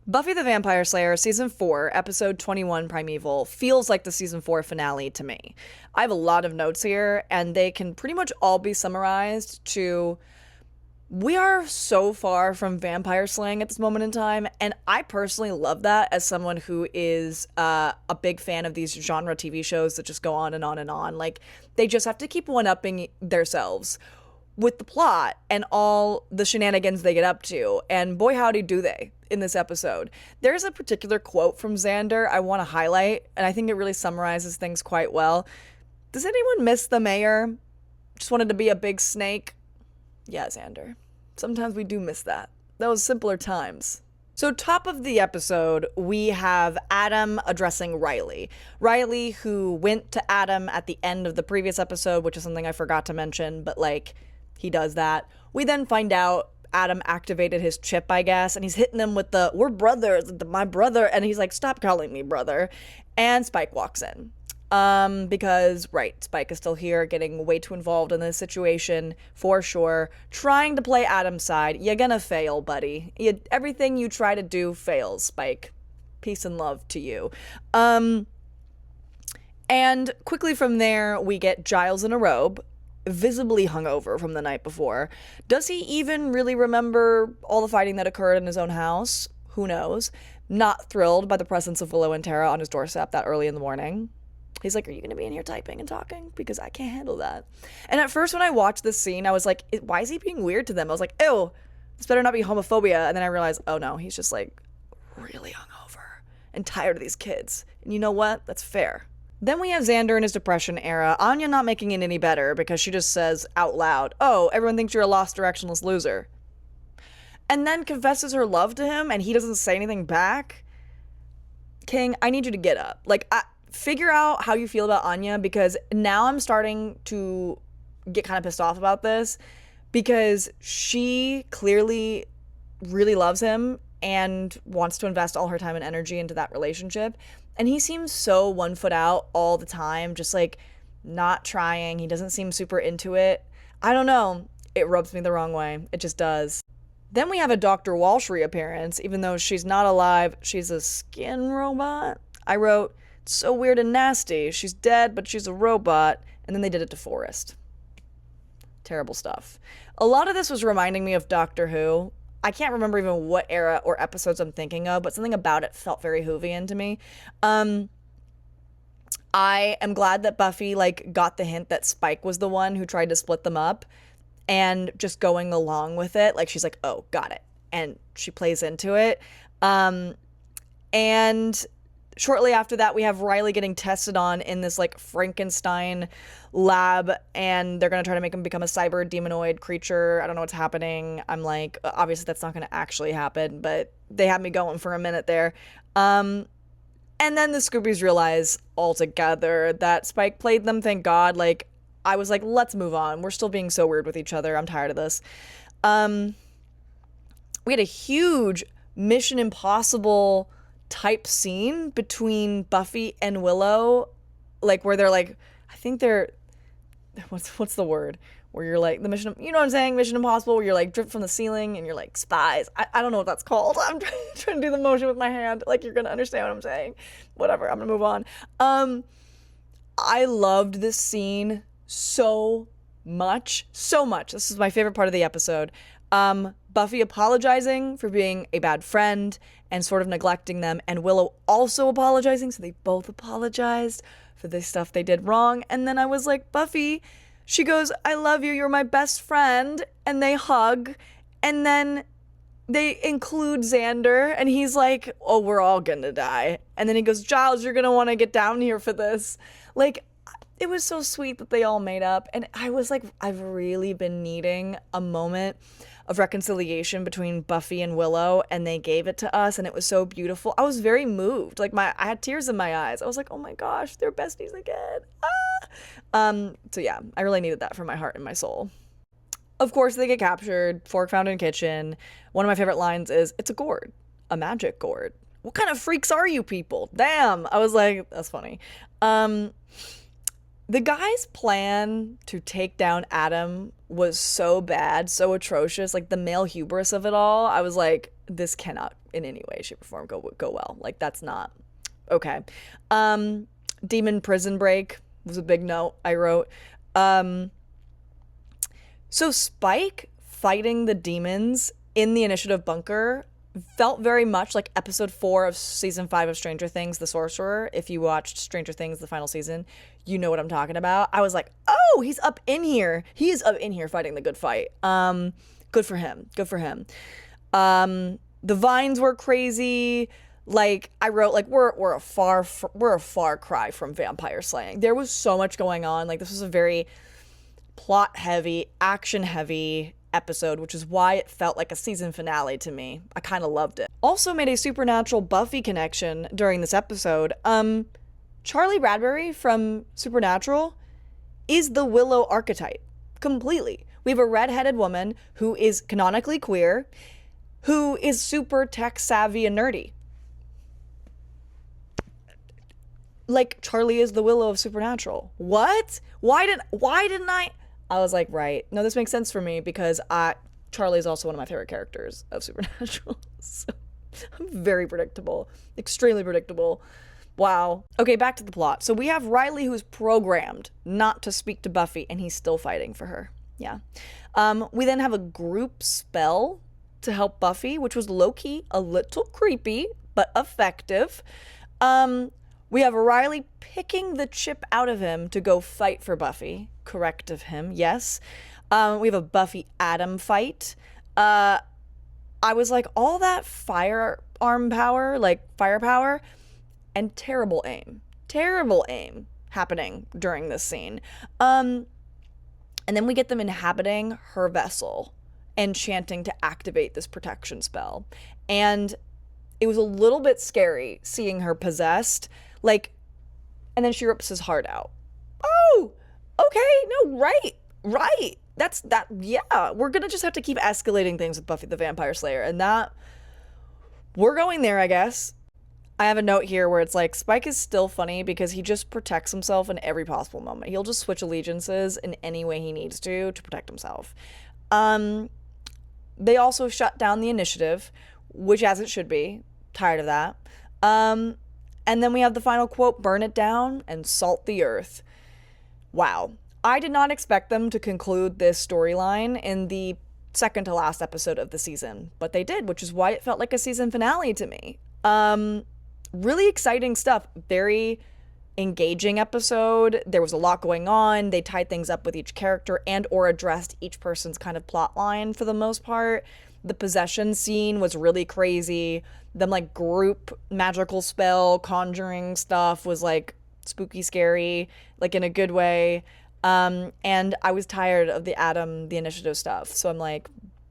Buffy the Vampire Slayer Season 4, Episode 21, Primeval, feels like the Season 4 finale to me. I have a lot of notes here, and they can pretty much all be summarized to we are so far from vampire slaying at this moment in time, and I personally love that as someone who is a big fan of these genre TV shows that just go on and on and on. Like, they just have to keep one-upping themselves with the plot and all the shenanigans they get up to, and boy howdy do they in this episode. There's a particular quote from Xander I want to highlight, and I think it really summarizes things quite well. Does anyone miss the mayor? Just wanted to be a big snake? Yeah, Xander. Sometimes we do miss that. Those simpler times. So, top of the episode, we have Adam addressing Riley. Riley, who went to Adam at the end of the previous episode, which is something I forgot to mention, but like, he does that. We then find out Adam activated his chip, I guess, and he's hitting them with the, we're brothers, my brother, and he's like, stop calling me brother. And Spike walks in. Because, right, Spike is still here, getting way too involved in this situation, for sure, trying to play Adam's side. You're gonna fail, buddy. Everything you try to do fails, Spike. Peace and love to you. And quickly from there, we get Giles in a robe, visibly hungover from the night before. Does he even really remember all the fighting that occurred in his own house? Who knows? Not thrilled by the presence of Willow and Tara on his doorstep that early in the morning. He's like, are you going to be in here typing and talking? Because I can't handle that. And at first when I watched this scene, I was like, why is he being weird to them? I was like, ew, this better not be homophobia. And then I realized, oh no, he's just like really hungover and tired of these kids. And you know what? That's fair. Then we have Xander in his depression era. Anya not making it any better because she just says out loud, oh, everyone thinks you're a lost, directionless loser. And then confesses her love to him and he doesn't say anything back. King, I need you to get up. Like, figure out how you feel about Anya, because now I'm starting to get kind of pissed off about this because she clearly really loves him and wants to invest all her time and energy into that relationship. And he seems so one foot out all the time, just like not trying. He doesn't seem super into it. I don't know. It rubs me the wrong way. It just does. Then we have a Dr. Walsh reappearance. Even though she's not alive, she's a skin robot. I wrote, so weird and nasty. She's dead, but she's a robot. And then they did it to Forrest. Terrible stuff. A lot of this was reminding me of Doctor Who. I can't remember even what era or episodes I'm thinking of, but something about it felt very Whovian to me. I am glad that Buffy got the hint that Spike was the one who tried to split them up, and just going along with it. Like, she's like, oh, got it. And she plays into it. And shortly after that, we have Riley getting tested on in this Frankenstein lab, and they're going to try to make him become a cyber demonoid creature. I don't know what's happening. I'm like, obviously that's not going to actually happen, but they had me going for a minute there. And then the Scoobies realize altogether that Spike played them, thank God. I was like, let's move on. We're still being so weird with each other. I'm tired of this. We had a huge Mission Impossible type scene between Buffy and Willow, where they're I think they're, what's the word? Where you're the mission, you know what I'm saying? Mission Impossible, where you're dripped from the ceiling and you're spies. I don't know what that's called. I'm trying to do the motion with my hand. You're going to understand what I'm saying. Whatever, I'm going to move on. I loved this scene so much. So much. This is my favorite part of the episode. Buffy apologizing for being a bad friend and sort of neglecting them, and Willow also apologizing, so they both apologized for the stuff they did wrong. And then I was like, Buffy, she goes, I love you, you're my best friend, and they hug, and then they include Xander, and he's like, oh, we're all gonna die. And then he goes, Giles, you're gonna want to get down here for this. It was so sweet that they all made up, and I was like, I've really been needing a moment of reconciliation between Buffy and Willow, and they gave it to us, and it was so beautiful. I was very moved. I had tears in my eyes. I was like, oh my gosh, they're besties again. So yeah, I really needed that for my heart and my soul. Of course, they get captured. Fork found in kitchen. One of my favorite lines is, it's a gourd, a magic gourd. What kind of freaks are you people? Damn. I was like, that's funny. The guy's plan to take down Adam was so bad, so atrocious. The male hubris of it all. I was like, this cannot in any way, shape, or form go well. Like, that's not okay. Demon prison break was a big note I wrote. So Spike fighting the demons in the Initiative bunker felt very much like episode 4 of season 5 of Stranger Things, The Sorcerer. If you watched Stranger Things, the final season, you know what I'm talking about. I was like, oh, he's up in here. He is up in here fighting the good fight. Good for him. Good for him. The vines were crazy. Like, I wrote, like, we're a far cry from vampire slaying. There was so much going on. Like, this was a very plot heavy, action heavy episode, which is why it felt like a season finale to me. I kind of loved it. Also made a supernatural Buffy connection during this episode. Charlie Bradbury from Supernatural is the Willow archetype completely. We have a redheaded woman who is canonically queer, who is super tech savvy and nerdy. Like, Charlie is the Willow of Supernatural. What? Why didn't I was like, right. No, this makes sense for me because Charlie is also one of my favorite characters of Supernatural. So I'm very predictable. Extremely predictable. Wow. Okay, back to the plot. So we have Riley, who's programmed not to speak to Buffy, and he's still fighting for her. Yeah. We then have a group spell to help Buffy, which was low-key a little creepy, but effective. We have Riley picking the chip out of him to go fight for Buffy. Correct of him, yes. We have a Buffy Adam fight. I was like, all that firearm power, like firepower, and terrible aim happening during this scene. And then we get them inhabiting her vessel and chanting to activate this protection spell. And it was a little bit scary seeing her possessed. Like, and then she rips his heart out. Oh, okay, no, right. Yeah, we're gonna just have to keep escalating things with Buffy the Vampire Slayer, and that, we're going there, I guess. I have a note here where it's like, Spike is still funny because he just protects himself in every possible moment. He'll just switch allegiances in any way he needs to protect himself. They also shut down the Initiative, which as it should be. Tired of that. And then we have the final quote, burn it down and salt the earth. Wow. I did not expect them to conclude this storyline in the second to last episode of the season, but they did, which is why it felt like a season finale to me. Really exciting stuff. Very engaging episode. There was a lot going on. They tied things up with each character and or addressed each person's kind of plot line for the most part. The possession scene was really crazy. Them like group magical spell conjuring stuff was like spooky scary, like in a good way. And I was tired of the Initiative stuff. So I'm like,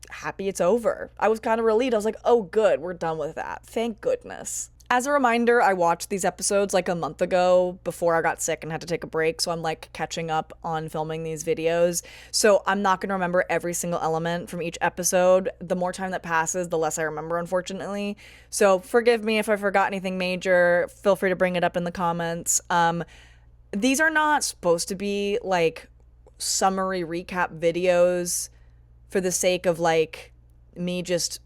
happy it's over. I was kind of relieved. I was like, oh good, we're done with that. Thank goodness. As a reminder, I watched these episodes like a month ago before I got sick and had to take a break, so I'm like catching up on filming these videos. So I'm not going to remember every single element from each episode. The more time that passes, the less I remember, unfortunately. So forgive me if I forgot anything major. Feel free to bring it up in the comments. These are not supposed to be like summary recap videos for the sake of like me just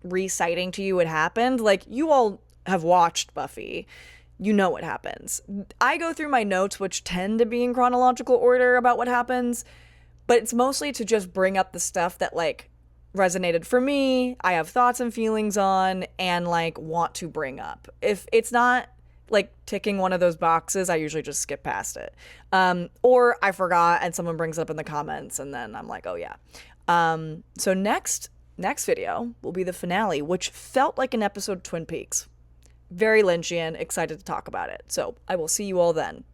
reciting to you what happened. Like, you all have watched Buffy, you know what happens. I go through my notes, which tend to be in chronological order about what happens, but it's mostly to just bring up the stuff that like resonated for me, I have thoughts and feelings on, and like want to bring up. If it's not like ticking one of those boxes, I usually just skip past it. Or I forgot and someone brings it up in the comments and then I'm like, oh yeah. So next video will be the finale, which felt like an episode of Twin Peaks. Very Lynchian, excited to talk about it. So I will see you all then.